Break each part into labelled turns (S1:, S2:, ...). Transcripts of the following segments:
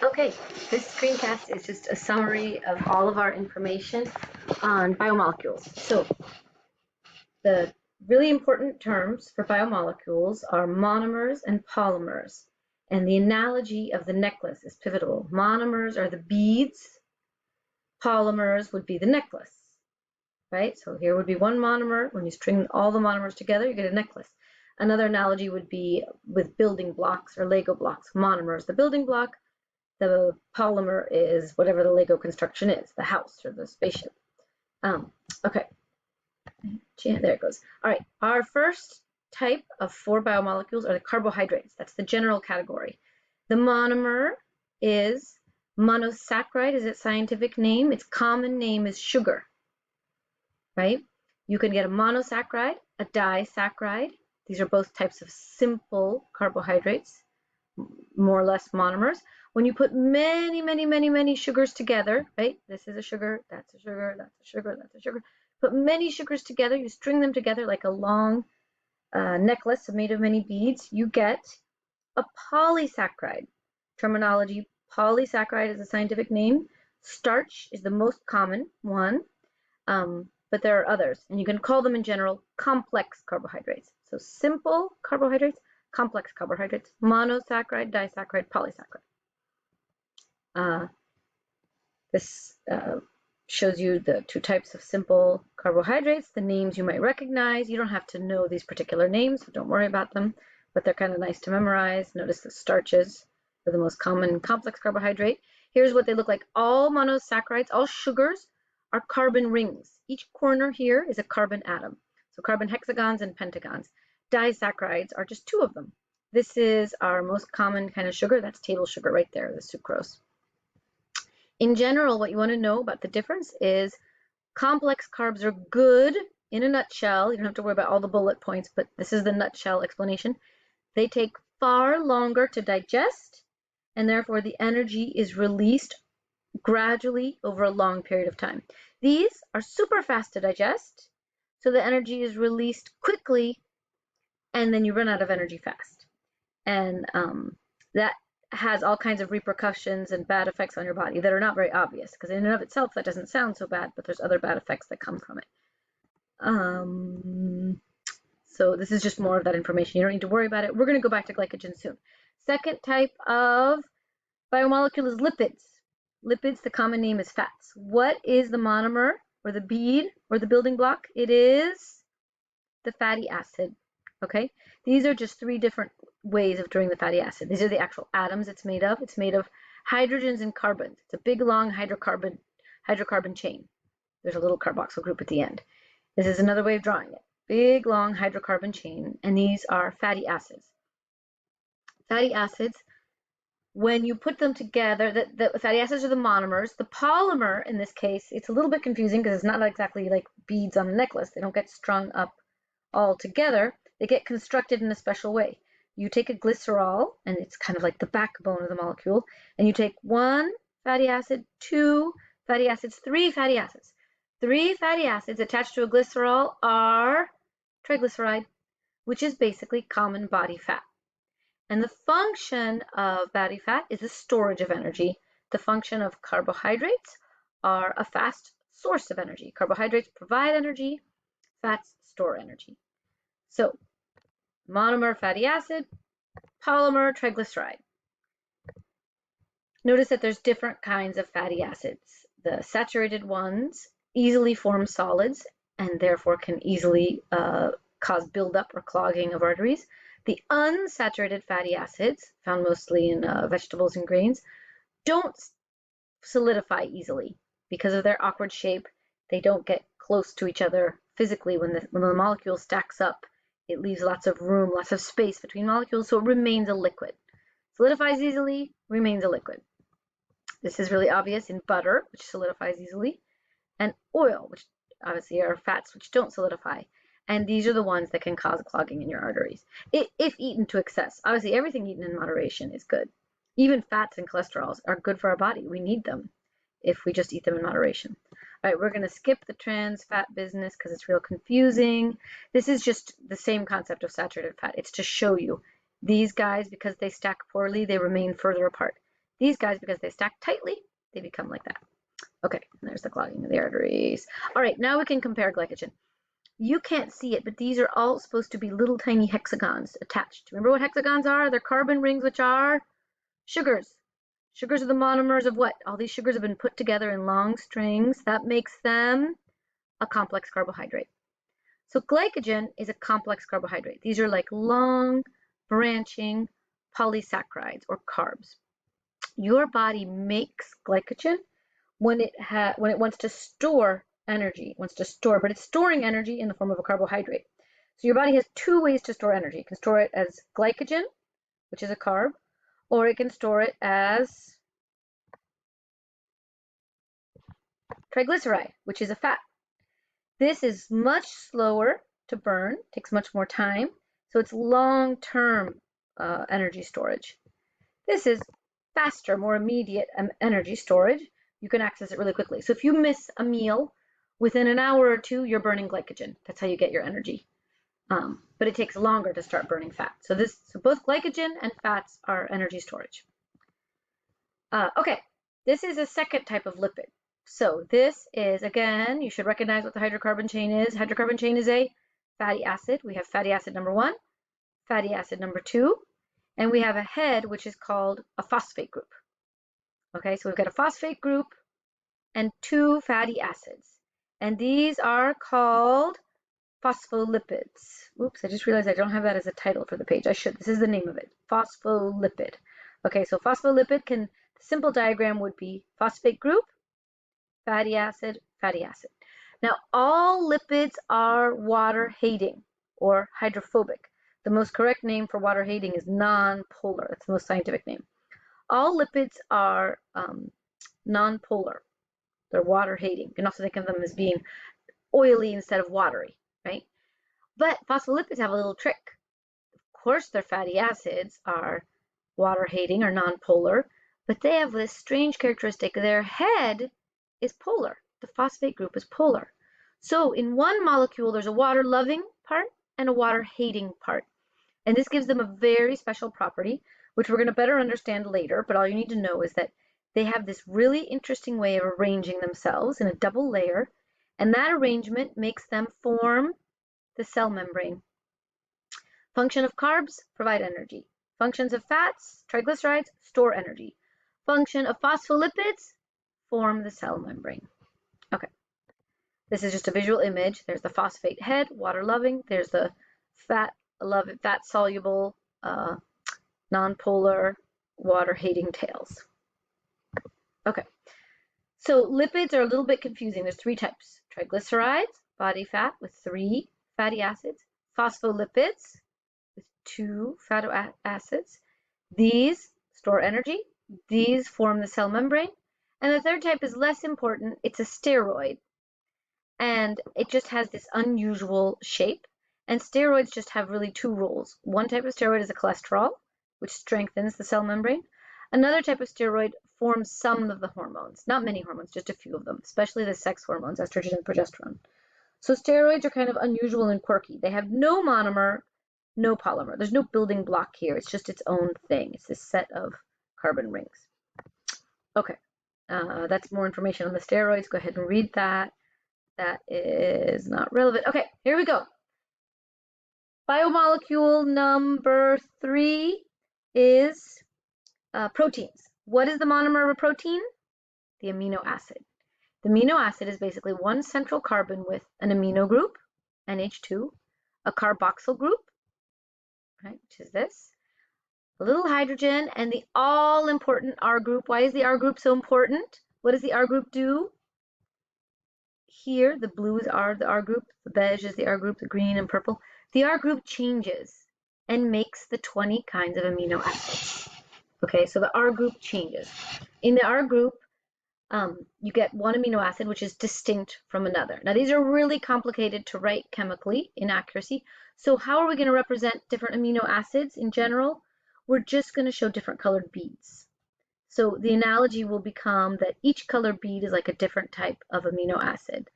S1: Okay, this screencast is just a summary of all of our information on biomolecules. So the really important terms for biomolecules are monomers and polymers. And the analogy of the necklace is pivotal. Monomers are the beads, polymers would be the necklace, right? So here would be one monomer. When you string all the monomers together, you get a necklace. Another analogy would be with building blocks or Lego blocks. Monomer is the building block. The polymer is whatever the Lego construction is, the house or the spaceship. Okay, there it goes. All right, our first type of 4 biomolecules are the carbohydrates. That's the general category. The monomer is monosaccharide is its scientific name. Its common name is sugar, right? You can get a monosaccharide, a disaccharide. These are both types of simple carbohydrates, more or less monomers. When you put many sugars together, right? This is a sugar, that's a sugar, that's a sugar, that's a sugar. Put many sugars together, you string them together like a long necklace made of many beads, you get a polysaccharide. Terminology, polysaccharide is a scientific name. Starch is the most common one, but there are others, and you can call them in general complex carbohydrates. So simple carbohydrates, complex carbohydrates, monosaccharide, disaccharide, polysaccharide. This shows you the 2 types of simple carbohydrates, the names you might recognize. You don't have to know these particular names, so don't worry about them, but they're kind of nice to memorize. Notice the starches are the most common complex carbohydrate. Here's what they look like. All monosaccharides, all sugars are carbon rings. Each corner here is a carbon atom. So carbon hexagons and pentagons. Disaccharides are just 2 of them. This is our most common kind of sugar. That's table sugar right there, the sucrose. In general, what you want to know about the difference is complex carbs are good in a nutshell. You don't have to worry about all the bullet points, but this is the nutshell explanation. They take far longer to digest, and therefore the energy is released gradually over a long period of time. These are super fast to digest, so the energy is released quickly, and then you run out of energy fast. And that has all kinds of repercussions and bad effects on your body that are not very obvious, because in and of itself that doesn't sound so bad, but there's other bad effects that come from it. So this is just more of that information. You don't need to worry about it. We're going to go back to glycogen soon. Second type of biomolecule is lipids. Lipids, the common name is fats. What is the monomer or the bead or the building block? It is the fatty acid. Okay, these are just 3 different ways of doing the fatty acid. These are the actual atoms it's made of. It's made of hydrogens and carbons. It's a big long hydrocarbon chain. There's a little carboxyl group at the end. This is another way of drawing it. Big long hydrocarbon chain, and these are fatty acids. Fatty acids, when you put them together, the fatty acids are the monomers. The polymer, in this case, it's a little bit confusing because it's not exactly like beads on a necklace. They don't get strung up all together. They get constructed in a special way. You take a glycerol, and it's kind of like the backbone of the molecule, and you take 1 fatty acid, 2 fatty acids, 3 fatty acids. 3 fatty acids attached to a glycerol are triglyceride, which is basically common body fat. And the function of body fat is the storage of energy. The function of carbohydrates are a fast source of energy. Carbohydrates provide energy, fats store energy. So monomer fatty acid, polymer triglyceride. Notice that there's different kinds of fatty acids. The saturated ones easily form solids and therefore can easily cause buildup or clogging of arteries. The unsaturated fatty acids, found mostly in vegetables and grains, don't solidify easily because of their awkward shape. They don't get close to each other physically. When the molecule stacks up, it leaves lots of room, lots of space between molecules, so it remains a liquid. Solidifies easily, remains a liquid. This is really obvious in butter, which solidifies easily, and oil, which obviously are fats which don't solidify. And these are the ones that can cause clogging in your arteries if eaten to excess. Obviously, everything eaten in moderation is good. Even fats and cholesterols are good for our body. We need them if we just eat them in moderation. All right, we're going to skip the trans fat business because it's real confusing. This is just the same concept of saturated fat. It's to show you these guys, because they stack poorly, they remain further apart. These guys, because they stack tightly, they become like that. Okay, and there's the clogging of the arteries. All right, now we can compare glycogen. You can't see it, but these are all supposed to be little tiny hexagons attached. Remember what hexagons are? They're carbon rings, which are sugars. Sugars are the monomers of what? All these sugars have been put together in long strings. That makes them a complex carbohydrate. So glycogen is a complex carbohydrate. These are like long branching polysaccharides or carbs. Your body makes glycogen when it wants to store energy. It wants to store, but it's storing energy in the form of a carbohydrate. So your body has two ways to store energy. It can store it as glycogen, which is a carb, or it can store it as triglyceride, which is a fat. This is much slower to burn, takes much more time, so it's long-term energy storage. This is faster, more immediate energy storage. You can access it really quickly. So if you miss a meal, within an hour or two, you're burning glycogen. That's how you get your energy. But it takes longer to start burning fat. So both glycogen and fats are energy storage. Okay, this is a second type of lipid. So this is, again, you should recognize what the hydrocarbon chain is. Hydrocarbon chain is a fatty acid. We have fatty acid number 1, fatty acid number 2, and we have a head, which is called a phosphate group. Okay, so we've got a phosphate group and 2 fatty acids. And these are called phospholipids. Oops, I just realized I don't have that as a title for the page. I should. This is the name of it, phospholipid. Okay, so phospholipid the simple diagram would be phosphate group, fatty acid, fatty acid. Now, all lipids are water-hating or hydrophobic. The most correct name for water-hating is non-polar. That's the most scientific name. All lipids are non-polar. They're water-hating. You can also think of them as being oily instead of watery, right? But phospholipids have a little trick. Of course, their fatty acids are water-hating or non-polar, but they have this strange characteristic. Their head is polar. The phosphate group is polar. So in one molecule, there's a water-loving part and a water-hating part. And this gives them a very special property, which we're going to better understand later, but all you need to know is that they have this really interesting way of arranging themselves in a double layer, and that arrangement makes them form the cell membrane. Function of carbs, provide energy. Functions of fats, triglycerides, store energy. Function of phospholipids, form the cell membrane. Okay, this is just a visual image. There's the phosphate head, water-loving. There's the fat-soluble, non-polar, water-hating tails. Okay, so lipids are a little bit confusing. There's 3 types. Triglycerides, body fat with 3 fatty acids. Phospholipids with 2 fatty acids. These store energy. These form the cell membrane. And the third type is less important. It's a steroid. And it just has this unusual shape. And steroids just have really 2 roles. One type of steroid is a cholesterol, which strengthens the cell membrane. Another type of steroid forms some of the hormones, not many hormones, just a few of them, especially the sex hormones, estrogen and progesterone. So steroids are kind of unusual and quirky. They have no monomer, no polymer. There's no building block here. It's just its own thing. It's this set of carbon rings. Okay, that's more information on the steroids. Go ahead and read that. That is not relevant. Okay, here we go. Biomolecule number 3 is proteins. What is the monomer of a protein? The amino acid. The amino acid is basically one central carbon with an amino group, NH2, a carboxyl group, right, which is this, a little hydrogen, and the all-important R group. Why is the R group so important? What does the R group do? Here, the blue is the R group, the beige is the R group, the green and purple. The R group changes and makes the 20 kinds of amino acids. Okay, so the R group changes. In the R group, you get one amino acid, which is distinct from another. Now, these are really complicated to write chemically in accuracy. So how are we going to represent different amino acids in general? We're just going to show different colored beads. So the analogy will become that each colored bead is like a different type of amino acid.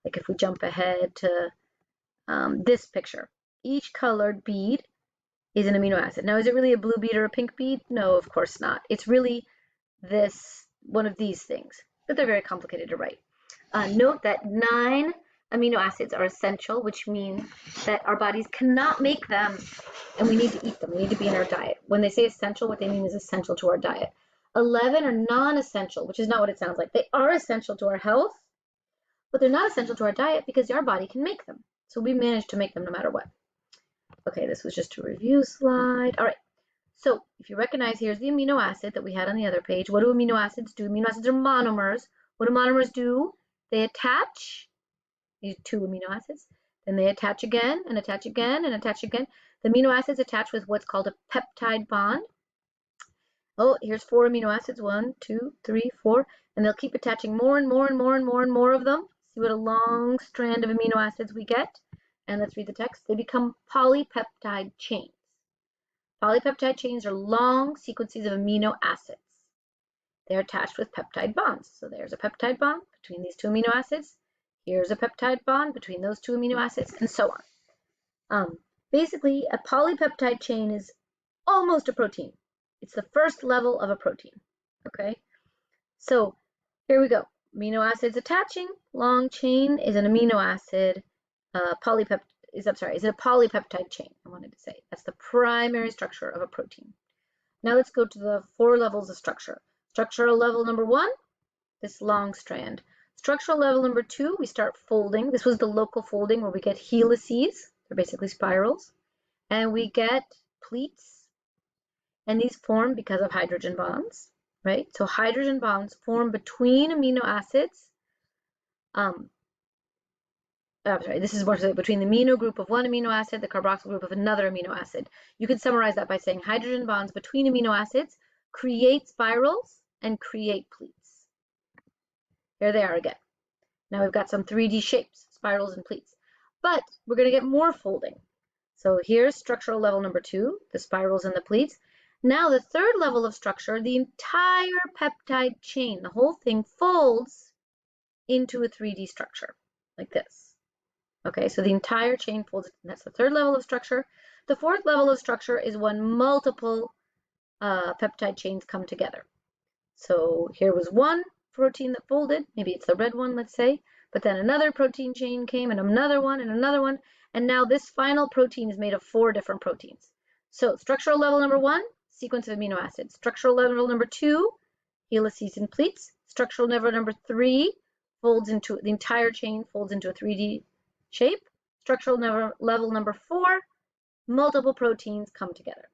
S1: Like if we jump ahead to this picture, each colored bead is an amino acid. Now, is it really a blue bead or a pink bead? No, of course not. It's really one of these things, but they're very complicated to write. Note that 9 amino acids are essential, which means that our bodies cannot make them, and we need to eat them. They need to be in our diet. When they say essential, what they mean is essential to our diet. 11 are non-essential, which is not what it sounds like. They are essential to our health, but they're not essential to our diet because our body can make them. So we managed to make them no matter what. Okay, this was just a review slide. All right. So if you recognize, here's the amino acid that we had on the other page. What do amino acids do? Amino acids are monomers. What do monomers do? They attach these 2 amino acids. Then they attach again and attach again and attach again. The amino acids attach with what's called a peptide bond. Oh, here's 4 amino acids. 1, 2, 3, 4. And they'll keep attaching more and more and more and more and more of them. See what a long strand of amino acids we get. And let's read the text. They become polypeptide chains. Polypeptide chains are long sequences of amino acids. They're attached with peptide bonds. So there's a peptide bond between these 2 amino acids. Here's a peptide bond between those 2 amino acids, and so on. Basically, a polypeptide chain is almost a protein. It's the first level of a protein. Okay, so here we go. Amino acids attaching, long chain is an amino acid. Is a polypeptide chain, I wanted to say. That's the primary structure of a protein. Now let's go to the 4 levels of structure. Structural level number 1, this long strand. Structural level number 2, we start folding. This was the local folding where we get helices, they're basically spirals, and we get pleats, and these form because of hydrogen bonds, right? So hydrogen bonds form between amino acids. This is more so between the amino group of one amino acid, the carboxyl group of another amino acid. You can summarize that by saying hydrogen bonds between amino acids create spirals and create pleats. Here they are again. Now we've got some 3D shapes, spirals and pleats. But we're going to get more folding. So here's structural level number 2, the spirals and the pleats. Now the 3rd level of structure, the entire peptide chain, the whole thing folds into a 3D structure, like this. Okay, so the entire chain folds, that's the 3rd level of structure. The 4th level of structure is when multiple peptide chains come together. So here was one protein that folded, maybe it's the red one, let's say, but then another protein chain came and another one and another one, and now this final protein is made of 4 different proteins. So structural level number 1, sequence of amino acids. Structural level number 2, helices and pleats. Structural level number 3, folds into, the entire chain folds into a 3D shape. Structural level number 4, multiple proteins come together.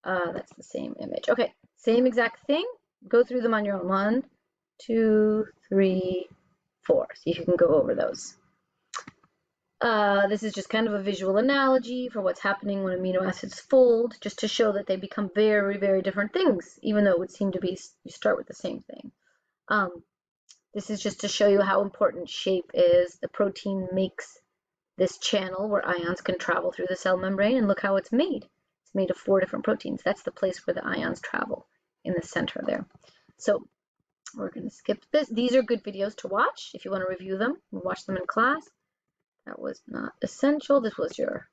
S1: That's the same image. Okay, same exact thing. Go through them on your own. 1, 2, 3, 4. See if you can go over those. This is just kind of a visual analogy for what's happening when amino acids fold, just to show that they become very, very different things, even though it would seem to be you start with the same thing. This is just to show you how important shape is. The protein makes this channel where ions can travel through the cell membrane, and look how it's made. It's made of 4 different proteins. That's the place where the ions travel, in the center there. So we're going to skip this. These are good videos to watch if you want to review them. Watch them in class. That was not essential. This was your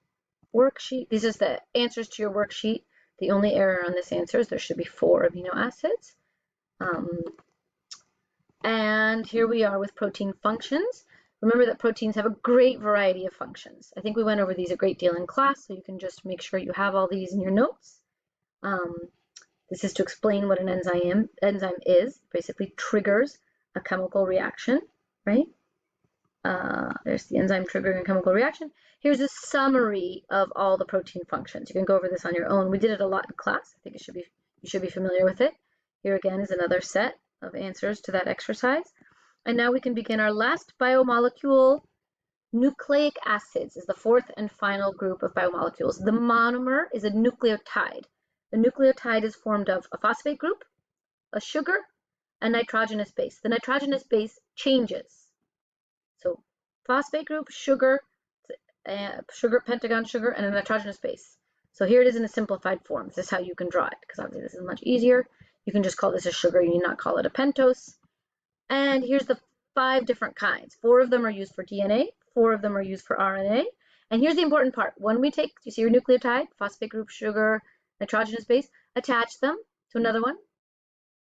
S1: worksheet. This is the answers to your worksheet. The only error on this answer is there should be 4 amino acids. And here we are with protein functions. Remember that proteins have a great variety of functions. I think we went over these a great deal in class, so you can just make sure you have all these in your notes. This is to explain what an enzyme is. Basically triggers a chemical reaction, right? There's the enzyme triggering a chemical reaction. Here's a summary of all the protein functions. You can go over this on your own. We did it a lot in class. I think you should be familiar with it. Here again is another set of answers to that exercise. And now we can begin our last biomolecule. Nucleic acids is the 4th and final group of biomolecules. The monomer is a nucleotide. The nucleotide is formed of a phosphate group, a sugar, a nitrogenous base. The nitrogenous base changes. So phosphate group, sugar, pentagon sugar, and a nitrogenous base. So here it is in a simplified form. This is how you can draw it, because obviously this is much easier. You can just call this a sugar. You need not call it a pentose. And here's the 5 different kinds. 4 of them are used for DNA. 4 of them are used for RNA. And here's the important part. When we take, you see your nucleotide, phosphate group, sugar, nitrogenous base, attach them to another one,